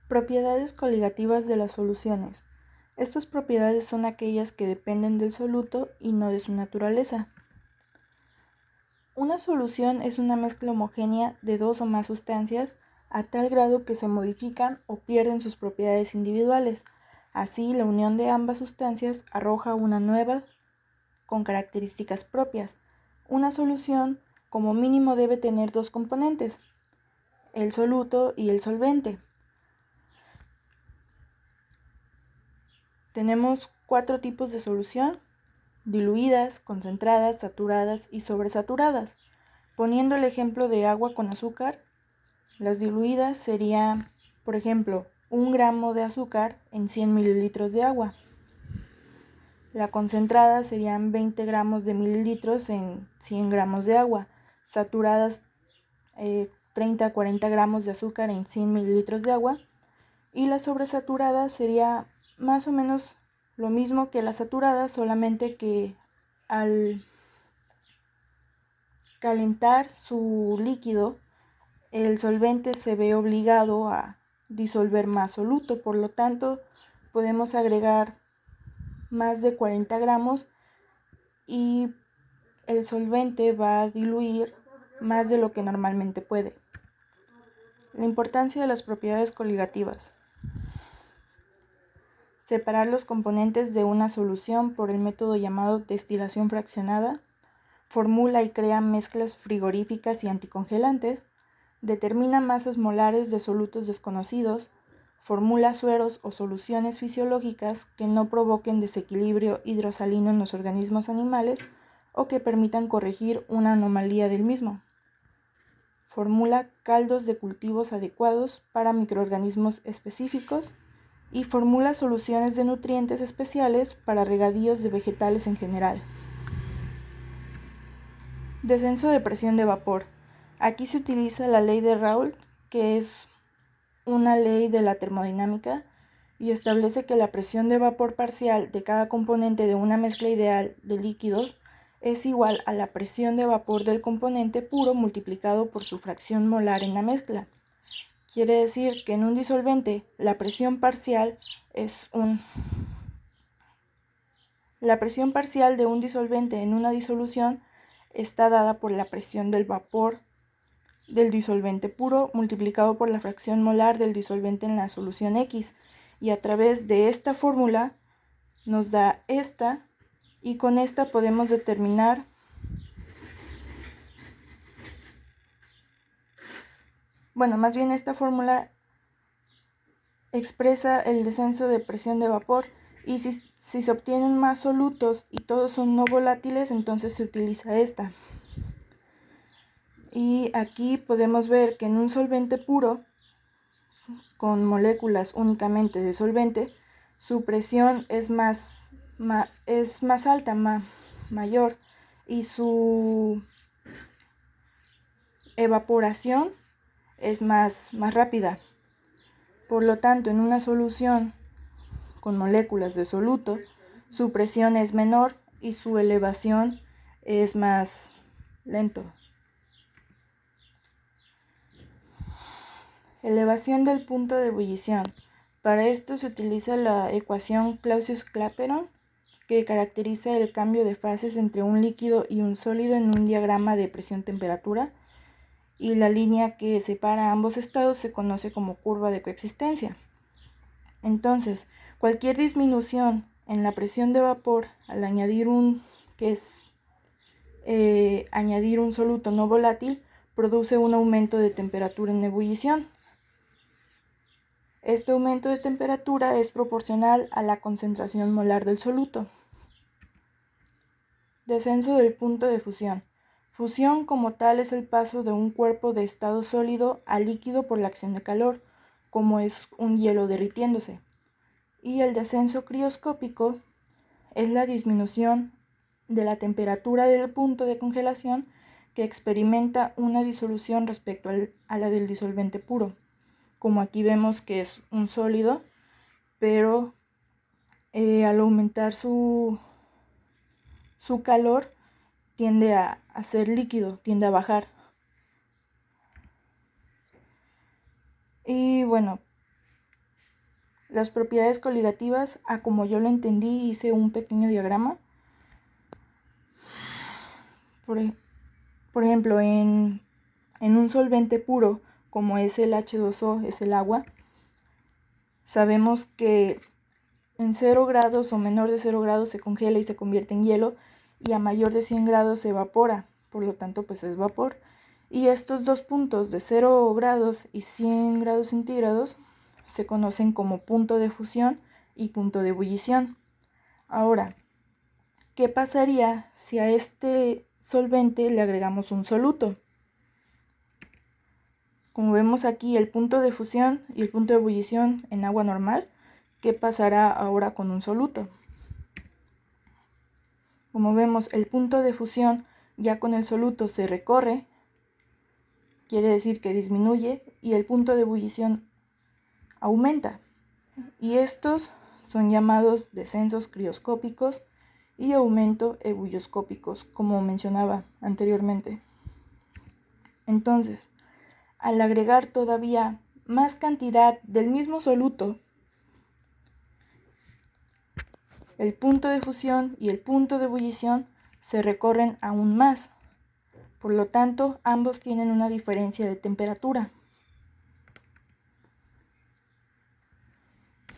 Propiedades coligativas de las soluciones. Estas propiedades son aquellas que dependen del soluto y no de su naturaleza. Una solución es una mezcla homogénea de dos o más sustancias a tal grado que se modifican o pierden sus propiedades individuales. Así, la unión de ambas sustancias arroja una nueva con características propias. Una solución, como mínimo, debe tener dos componentes, el soluto y el solvente. Tenemos 4 tipos de solución: diluidas, concentradas, saturadas y sobresaturadas. Poniendo el ejemplo de agua con azúcar, las diluidas serían, por ejemplo, 1 gramo de azúcar en 100 mililitros de agua. La concentrada serían 20 gramos de mililitros en 100 gramos de agua. Saturadas, 30 a 40 gramos de azúcar en 100 mililitros de agua. Y la sobresaturada sería más o menos lo mismo que la saturada, solamente que al calentar su líquido, el solvente se ve obligado a disolver más soluto, por lo tanto podemos agregar más de 40 gramos y el solvente va a diluir más de lo que normalmente puede. La importancia de las propiedades coligativas. Separar los componentes de una solución por el método llamado destilación fraccionada. Formula y crea mezclas frigoríficas y anticongelantes. Determina masas molares de solutos desconocidos. Formula sueros o soluciones fisiológicas que no provoquen desequilibrio hidrosalino en los organismos animales o que permitan corregir una anomalía del mismo. Formula caldos de cultivos adecuados para microorganismos específicos y formula soluciones de nutrientes especiales para regadíos de vegetales en general. Descenso de presión de vapor. Aquí se utiliza la ley de Raoult, que es una ley de la termodinámica y establece que la presión de vapor parcial de cada componente de una mezcla ideal de líquidos es igual a la presión de vapor del componente puro multiplicado por su fracción molar en la mezcla. Quiere decir que en un disolvente la presión parcial de un disolvente en una disolución está dada por la presión del vapor del disolvente puro multiplicado por la fracción molar del disolvente en la solución X, y a través de esta fórmula nos da esta, y con esta podemos determinar esta fórmula expresa el descenso de presión de vapor, y si se obtienen más solutos y todos son no volátiles, entonces se utiliza esta. Y aquí podemos ver que en un solvente puro, con moléculas únicamente de solvente, su presión es más alta, mayor, y su evaporación es más rápida. Por lo tanto, en una solución con moléculas de soluto, su presión es menor y su elevación es más lento. Elevación del punto de ebullición. Para esto se utiliza la ecuación Clausius-Clapeyron, que caracteriza el cambio de fases entre un líquido y un sólido en un diagrama de presión-temperatura, y la línea que separa ambos estados se conoce como curva de coexistencia. Entonces, cualquier disminución en la presión de vapor al añadir un soluto no volátil produce un aumento de temperatura en ebullición. Este aumento de temperatura es proporcional a la concentración molar del soluto. Descenso del punto de fusión. Fusión como tal es el paso de un cuerpo de estado sólido a líquido por la acción de calor, como es un hielo derritiéndose. Y el descenso crioscópico es la disminución de la temperatura del punto de congelación que experimenta una disolución respecto a la del disolvente puro. Como aquí vemos que es un sólido, pero al aumentar su calor tiende a ser líquido, tiende a bajar. Y bueno, las propiedades coligativas, como yo lo entendí, hice un pequeño diagrama. Por ejemplo, en un solvente puro, como es el H2O, es el agua, sabemos que en 0 grados o menor de 0 grados se congela y se convierte en hielo, y a mayor de 100 grados se evapora, por lo tanto pues es vapor. Y estos dos puntos de 0 grados y 100 grados centígrados se conocen como punto de fusión y punto de ebullición. Ahora, ¿qué pasaría si a este solvente le agregamos un soluto? Como vemos aquí, el punto de fusión y el punto de ebullición en agua normal. ¿Qué pasará ahora con un soluto? Como vemos, el punto de fusión ya con el soluto se recorre, quiere decir que disminuye, y el punto de ebullición aumenta. Y estos son llamados descensos crioscópicos y aumento ebulloscópicos, como mencionaba anteriormente. Entonces, al agregar todavía más cantidad del mismo soluto, el punto de fusión y el punto de ebullición se recorren aún más. Por lo tanto, ambos tienen una diferencia de temperatura,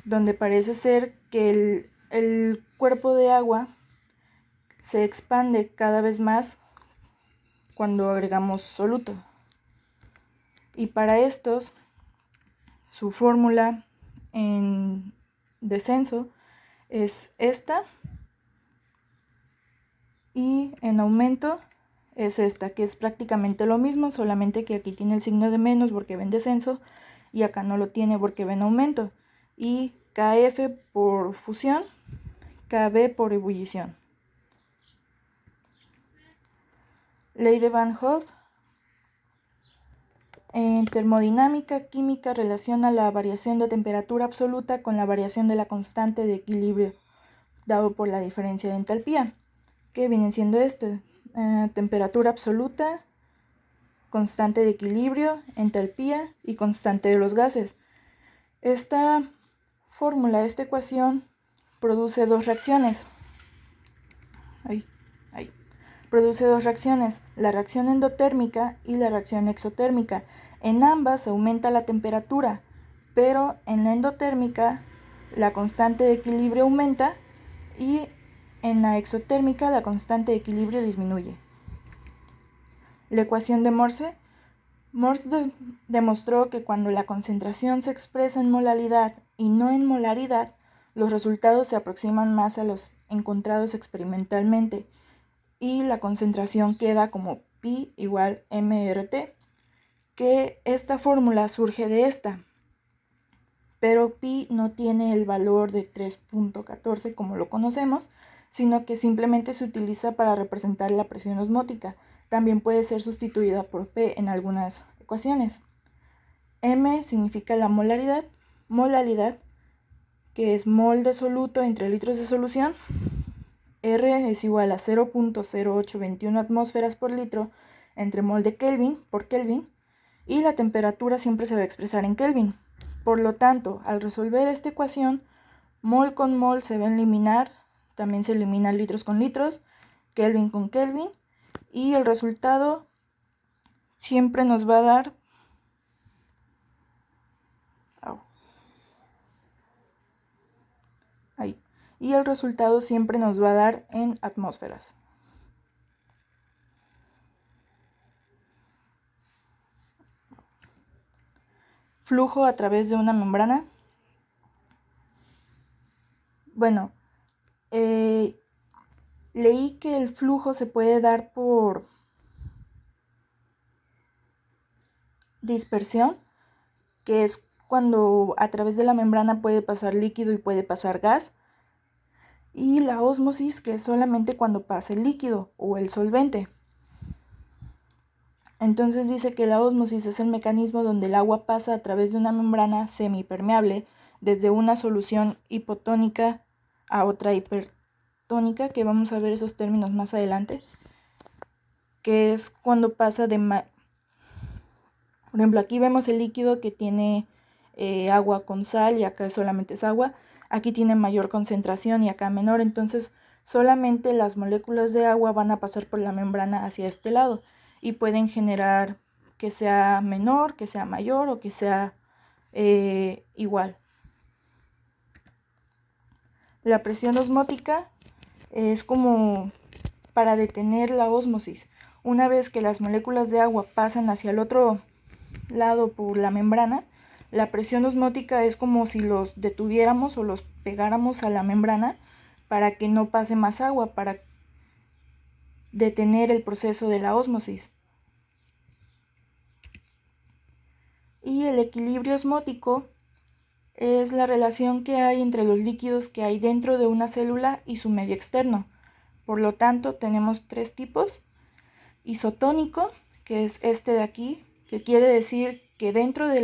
donde parece ser que el cuerpo de agua se expande cada vez más cuando agregamos soluto. Y para estos, su fórmula en descenso es esta, y en aumento es esta, que es prácticamente lo mismo, solamente que aquí tiene el signo de menos porque va en descenso y acá no lo tiene porque va en aumento. Y Kf por fusión, Kb por ebullición. Ley de Van Hoff. En termodinámica química relaciona la variación de temperatura absoluta con la variación de la constante de equilibrio, dado por la diferencia de entalpía, que viene siendo temperatura absoluta, constante de equilibrio, entalpía y constante de los gases. Esta fórmula, esta ecuación, produce dos reacciones. Produce dos reacciones, la reacción endotérmica y la reacción exotérmica. En ambas aumenta la temperatura, pero en la endotérmica la constante de equilibrio aumenta y en la exotérmica la constante de equilibrio disminuye. La ecuación de Morse. Morse demostró que cuando la concentración se expresa en molaridad y no en molaridad, los resultados se aproximan más a los encontrados experimentalmente, y la concentración queda como pi igual mRT, que esta fórmula surge de esta, pero pi no tiene el valor de 3.14 como lo conocemos, sino que simplemente se utiliza para representar la presión osmótica. También puede ser sustituida por P en algunas ecuaciones. M significa la molaridad, que es mol de soluto entre litros de solución. R es igual a 0.0821 atmósferas por litro entre mol de Kelvin por Kelvin, y la temperatura siempre se va a expresar en Kelvin. Por lo tanto, al resolver esta ecuación, mol con mol se va a eliminar, también se elimina litros con litros, Kelvin con Kelvin, y el resultado siempre nos va a dar en atmósferas. Flujo a través de una membrana. Bueno, leí que el flujo se puede dar por dispersión, que es cuando a través de la membrana puede pasar líquido y puede pasar gas, y la ósmosis, que es solamente cuando pasa el líquido o el solvente. Entonces dice que la ósmosis es el mecanismo donde el agua pasa a través de una membrana semipermeable desde una solución hipotónica a otra hipertónica, que vamos a ver esos términos más adelante, que es cuando pasa por ejemplo, aquí vemos el líquido que tiene agua con sal y acá solamente es agua, aquí tiene mayor concentración y acá menor, entonces solamente las moléculas de agua van a pasar por la membrana hacia este lado y pueden generar que sea menor, que sea mayor o que sea igual. La presión osmótica es como para detener la ósmosis. Una vez que las moléculas de agua pasan hacia el otro lado por la membrana, la presión osmótica es como si los detuviéramos o los pegáramos a la membrana para que no pase más agua, para detener el proceso de la ósmosis. Y el equilibrio osmótico es la relación que hay entre los líquidos que hay dentro de una célula y su medio externo. Por lo tanto, tenemos tres tipos. Isotónico, que es este de aquí, que quiere decir que dentro de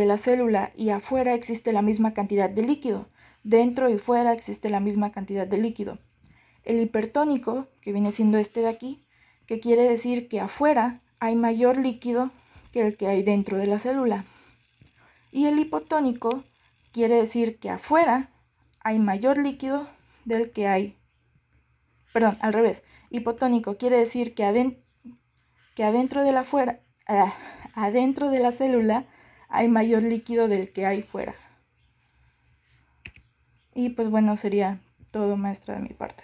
la célula y afuera existe la misma cantidad de líquido. Dentro y fuera existe la misma cantidad de líquido. El hipertónico, que viene siendo este de aquí, que quiere decir que afuera hay mayor líquido que el que hay dentro de la célula. Y el hipotónico quiere decir que afuera hay mayor líquido del que hay. Perdón, al revés. Hipotónico quiere decir que adentro de adentro de la célula hay mayor líquido del que hay fuera. Y pues bueno, sería todo, maestra, de mi parte.